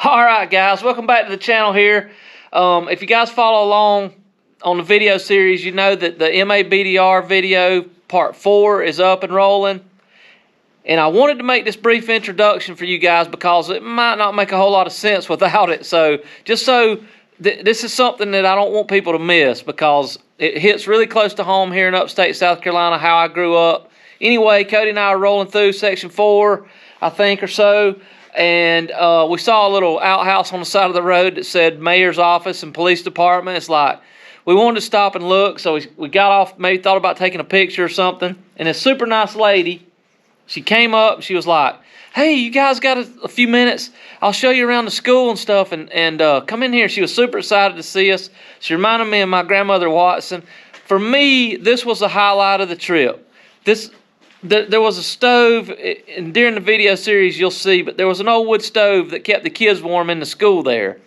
Alright guys, welcome back to the channel here. If you guys follow along on the video series, you know that the MABDR video part 4 is up and rolling. And I wanted to make this brief introduction for you guys because it might not make a whole lot of sense without it. So this is something that I don't want people to miss because it hits really close to home here in upstate South Carolina, how I grew up. Anyway, Cody and I are rolling through section 4, I think, or so. And we saw a little outhouse on the side of the road that said mayor's office and police department. It's like, we wanted to stop and look, so we got off, maybe thought about taking a picture or something. And a super nice lady, she came up, she was like, hey, you guys got a few minutes? I'll show you around the school and stuff, and come in here. She was super excited to see us. She reminded me of my grandmother Watson. For me, this was the highlight of the trip. There was a stove, and during the video series you'll see, but there was an old wood stove that kept the kids warm in the school there.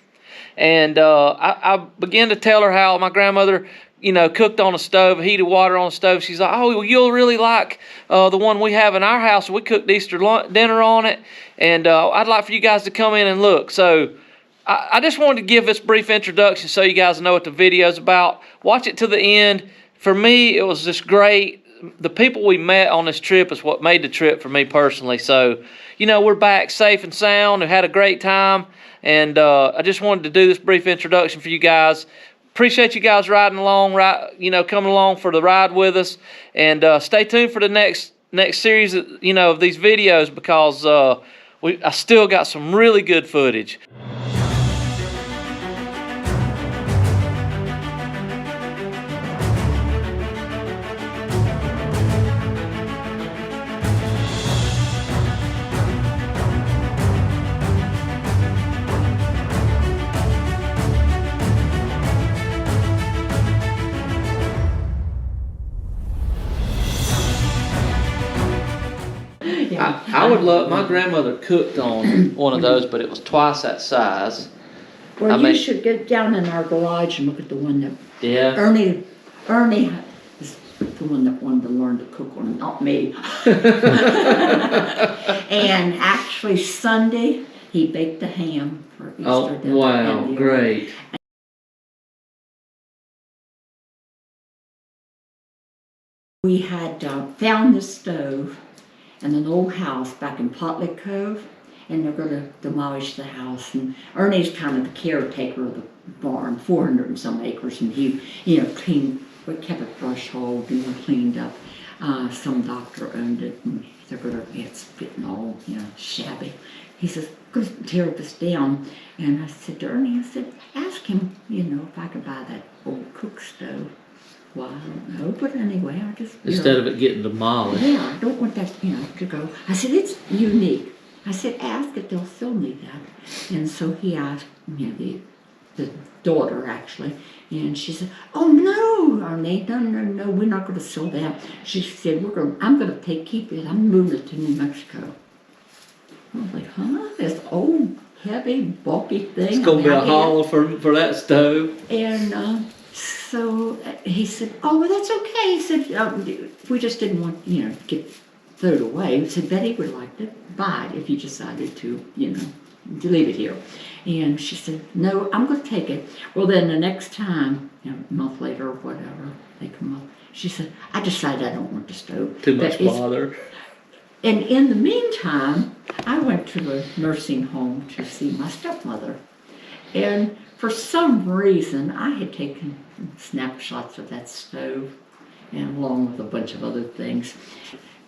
And I began to tell her how my grandmother, cooked on a stove, heated water on a stove. She's like, oh, well, you'll really like the one we have in our house. We cooked Easter dinner on it, and I'd like for you guys to come in and look. So I just wanted to give this brief introduction so you guys know what the video's about. Watch it to the end. For me, it was just great. The people we met on this trip is what made the trip for me personally. So, we're back safe and sound and had a great time. And I just wanted to do this brief introduction for you guys. Appreciate you guys riding along, coming along for the ride with us. And stay tuned for the next series, of these videos because I still got some really good footage. I would love, my grandmother cooked on one of those, but it was twice that size. Well, you should get down in our garage and look at the one that Ernie is the one that wanted to learn to cook on, not me. And actually Sunday, he baked the ham for Easter. Oh, wow, great. We had found this stove in an old house back in Potlick Cove, and they're going to demolish the house. And Ernie's kind of the caretaker of the barn, 400 and some acres, and he, cleaned, kept it brush hog and cleaned up. Some doctor owned it, and they're going to, it's getting all, shabby. He says, go tear this down. And I said to Ernie, ask him, if I could buy that old cook stove. Well, I don't know, but anyway, I just... Instead of it getting demolished. Yeah, I don't want that, to go. I said, it's unique. I said, ask if they'll still need that. And so he asked, the daughter, actually, and she said, oh, no, Arnie, no, we're not going to sell that. She said, I'm going to keep it. I'm moving it to New Mexico. I was like, huh? This old, heavy, bulky thing. It's going to be a haul for that stove. And, so he said, oh, well, that's okay. He said, we just didn't want, to get thrown away. He said, Betty would like to buy it if you decided to, to leave it here. And she said, no, I'm going to take it. Well, then the next time, a month later or whatever, they come up. She said, I decided I don't want the stove. Too much bother. And in the meantime, I went to the nursing home to see my stepmother. And for some reason, I had taken snapshots of that stove, and along with a bunch of other things.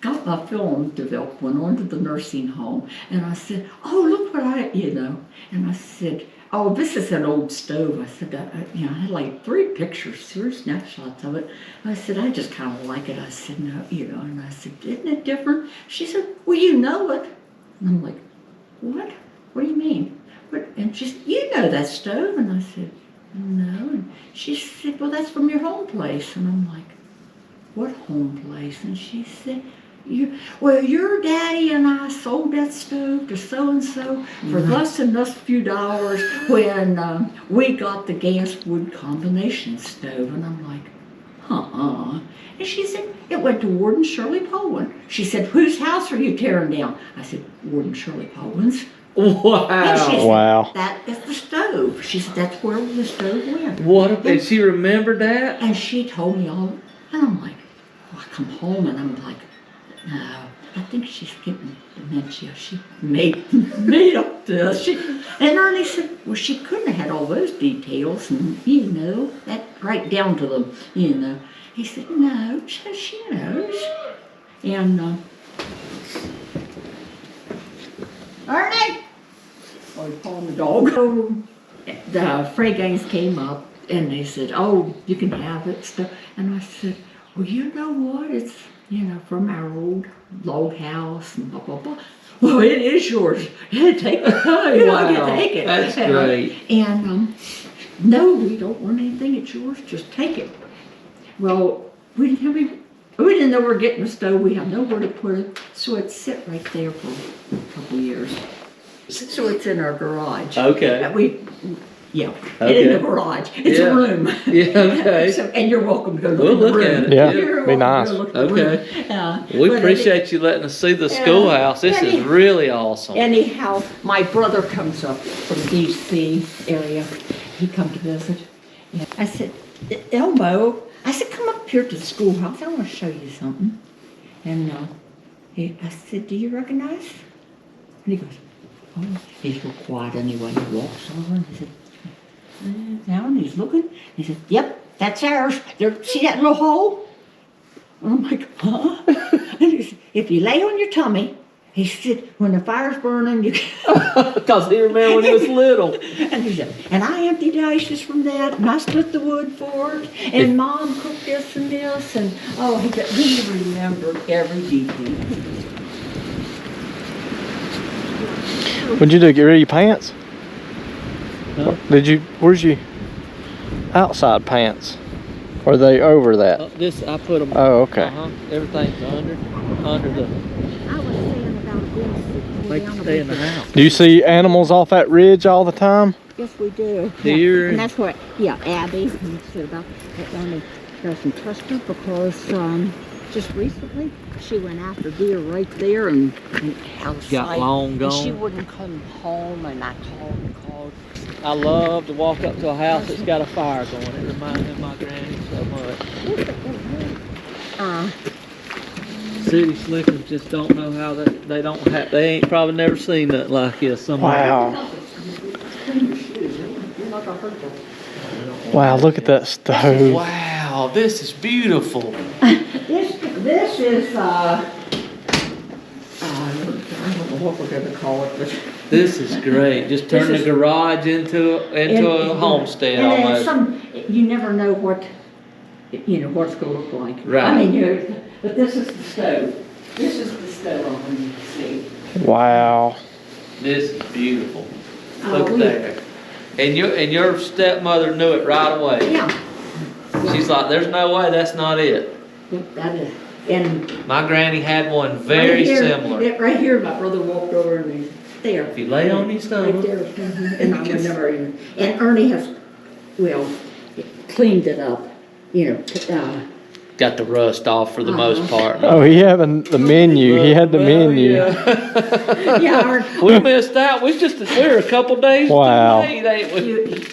Got my film developed, went on to the nursing home, and I said, oh, look what And I said, oh, this is an old stove. I said, I had like 3 pictures, 3 snapshots of it. I said, I just kind of like it. I said, no, and I said, isn't it different? She said, well, you know it. And I'm like, what? What do you mean? And she said, you know that stove? And I said, no. And she said, well, that's from your home place. And I'm like, what home place? And she said, your daddy and I sold that stove to so-and-so for less than a few dollars when we got the gas wood combination stove. And I'm like, And she said, it went to Warden Shirley Poland. She said, whose house are you tearing down? I said, Warden Shirley Poland's. Wow. And she said, Wow. that is the stove. She said, that's where the stove went. And she remembered that? And she told me all, and I'm like, oh, I come home and I'm like, no, I think she's getting dementia. She made up this. And Ernie said, well, she couldn't have had all those details and, that right down to them, He said, no, she knows. And, Ernie! Oh, he's calling the dog. So, the Frey gangs came up and they said, oh, you can have it. Stuff. And I said, well, you know what? It's, from our old log house and blah, blah, blah. Well, it is yours. Take it. Wow, Take it. that's great. And, no, we don't want anything. It's yours. Just take it. Well, we didn't know we were getting a stove. We have nowhere to put it. So it sit right there for a couple years. So it's in our garage. Okay. It's in the garage. It's a room. Yeah, okay. And you're welcome to go We'll look look at at the it. room. Yeah, be nice. Okay. We appreciate you letting us see the schoolhouse. This is really awesome. Anyhow, my brother comes up from D.C. area. He come to visit. And I said, Elmo, come up here to the schoolhouse. I want to show you something. And I said, do you recognize? And he goes, oh, he's real quiet anyway. He walks over and he said, now, and he's looking. He said, yep, that's ours. See that little hole? And I'm like, huh? And he said, if you lay on your tummy, he said, when the fire's burning, you can. Because he remembered when he was little. And he said, and I emptied the ashes from that, and I split the wood for it, and Mom cooked this and this, and he remembered every detail. What'd you do? Get rid of your pants? Huh? Where's your outside pants? Or are they over that? I put them. Oh, okay. Everything's under the. I was saying about this. Make them stay in the house. Do you see animals off that ridge all the time? Yes, we do. Deer. And that's what, Abby said about that Ernie doesn't trust her because just recently she went after deer right there and outside. Got long gone. And she wouldn't come home, and I called. I love to walk up to a house that's got a fire going. It reminds me of my granny so much. City slickers just don't know how they ain't probably never seen nothing like this somewhere. Wow. Wow, look at that stove. Wow, this is beautiful. This is I don't know what we're going to call it, but This is great. Just turn the garage into a homestead almost. You never know what it's going to look like. Right. I mean, but this is the stove. This is the stove I'm going to see. Wow. This is beautiful. Look there. And your stepmother knew it right away. Yeah. She's like, there's no way that's not it. That is. And My granny had one very similar. Right here, my brother walked over and he's there. If you lay on your stomach. Right there. And I would never even. And Ernie has, cleaned it up. Got the rust off for the most part. Oh, he had the menu. He had the menu. Yeah. Yeah. We missed out. We're a couple days Wow. delayed, ain't we?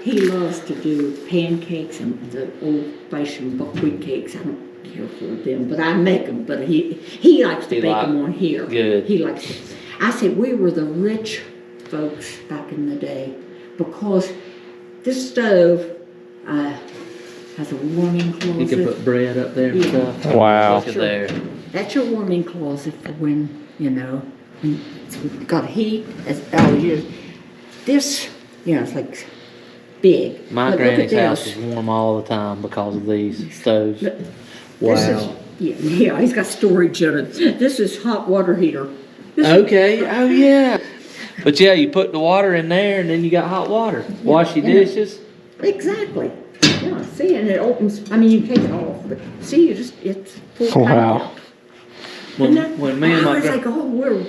He loves to do pancakes and the old-fashioned buckwheat cakes. I don't care for them, but I make them. But he likes to bake them on here. Good. He likes it. I said we were the rich folks back in the day because this stove has a warming closet. You can put bread up there and stuff. Wow. Look at there. That's your warming closet for when it's got heat. This, it's like big. My But granny's look at house this. is warm all the time because of these stoves. Look, Wow. This is, he's got storage in it. This is hot water heater. Okay. Oh yeah. But yeah, you put the water in there and then you got hot water. Wash your dishes. Exactly. Yeah, see, and it opens, you can take it off, but see, it's full. Wow. When me and I my was like, we're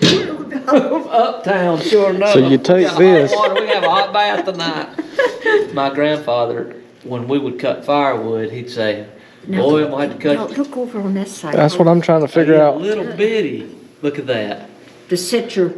uptown, sure enough. So you take We got this. hot water. We have a hot bath tonight. My grandfather, when we would cut firewood, he'd say, "Boy, I'm going to have to cut." Look over on this side. That's what I'm trying to figure A out. little bitty. Look at that. To set your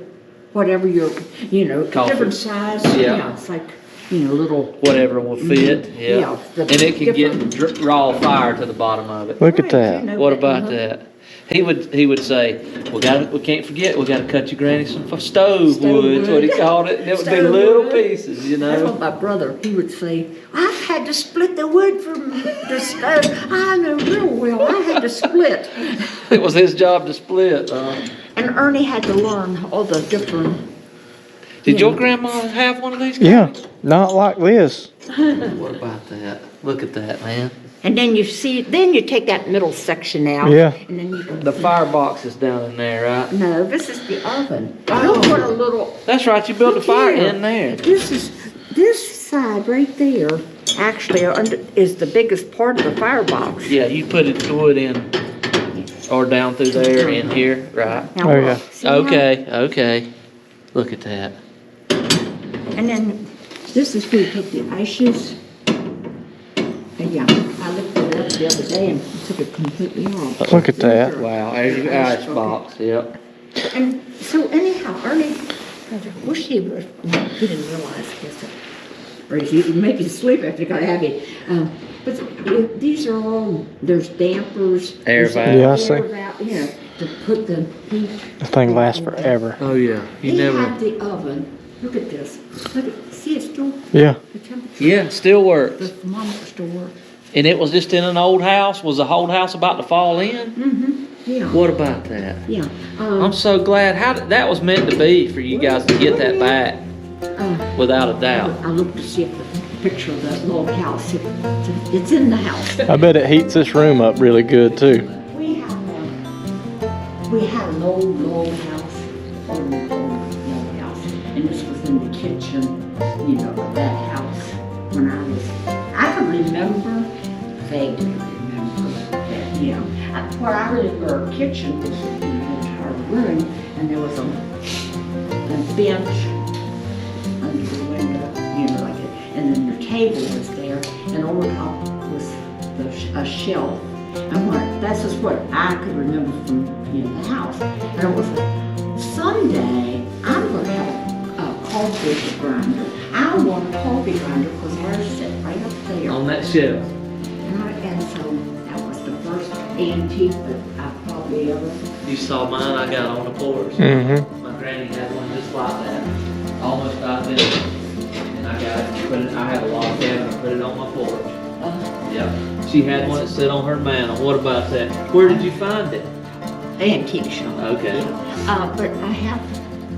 whatever your, Coffee. different size. Yeah. It's like, little. Whatever will fit. Yeah. Yeah, the And it can get different- raw fire to the bottom of it. Look at Right, that. What about that? He would say, we can't forget, we gotta cut your granny some stove wood. That's what he called it. And it would be Stove little wood. pieces, That's what my brother, he would say, I've had to split the wood from the stove. I know real well, I had to split. It was his job to split. And Ernie had to learn all the different. Did your grandma have one of these? Yeah, not like this. What about that? Look at that, man. And then you take that middle section out. Yeah. And then you can. The firebox is down in there, right? No, this is the oven. Oh. Look what a little. That's right, you built a fire here. in there. This side right there actually is the biggest part of the firebox. Yeah, you put it wood in, or down through there, in here, right? Now, Oh, look, yeah. see how- Okay. Look at that. And then this is where you take the ashes. And yeah, I looked it up the other day and took it completely off. Look at that. Wow, there's your ice box, yep. And so anyhow, Ernie, I wish he didn't realize this. Or he make you sleep after you got heavy. But these are all, there's dampers. Air there's valve. Yeah, I see. air valve, to put the heat. This thing lasts forever. Oh, yeah. He had the oven. Look at this. See, it's still, Yeah. the temperature. Yeah, still works. The thermometer still works. And it was just in an old house? Was the old house about to fall in? Mm-hmm, yeah. What about that? Yeah. I'm so glad that was meant to be for you guys to get that back, without a doubt. I looked to see if the picture of that little house, it's in the house. I bet it heats this room up really good too. We had an old house, old house, and this was in the kitchen, of that house when I can remember, vaguely remember that, what I remember our kitchen was the entire room, and there was a bench under the window, like it, and then your table was there, and over top was a shelf. And that's just what I could remember from the house. And it was someday I'm going to have a coffee grinder. I want a coffee grinder because ours sit right up there. On that shelf. And so that was the first antique that I probably ever. You saw mine I got on the porch. Mm-hmm. My granny had one just like that, almost identical. And I got it, I had a log cabin, I put it on my porch. Yeah. She had one that sit on her mantle. What about that? Where did you find it? Antique shop. Okay. Yeah. But I have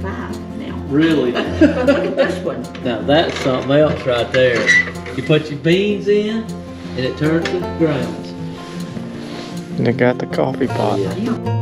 5 now. Really? But look at this one. Now that's something else right there. You put your beans in, and it turns to grains. And they got the coffee pot. Yeah. Yeah.